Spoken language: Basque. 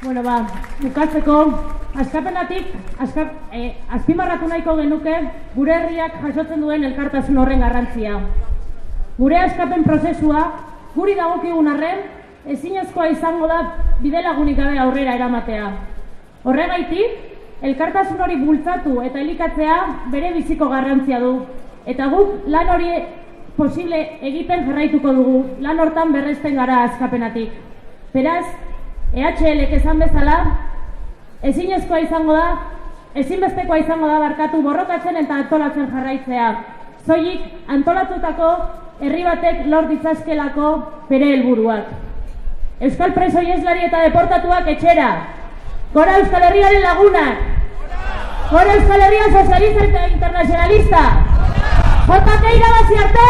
Bueno, bukatzeko, askapenatik, azpimarratu nahiko genuke gure herriak jasotzen duen elkartasun horren garrantzia. Gure askapen prozesua, guri dagokigun arren, ezinezkoa izango da bidelagunik gabe aurrera eramatea. Horregaitik, elkartasun hori bultzatu eta elikatzea bere biziko garrantzia du. Eta guk lan hori posible egiten jarraituko dugu, lan hortan berresten gara askapenatik. Beraz, EHLek esan bezala, ezinbestekoa izango da barkatu borrokatzen eta antolatzen jarraitzea. Soilik antolatutako herri batek lor ditzazkelako bere helburuak. Euskal preso ieslari eta deportatuak etxera. Gora Euskal Herriaren lagunak. Gora Euskal Herria sozialista eta internacionalista. JK irabazi arte!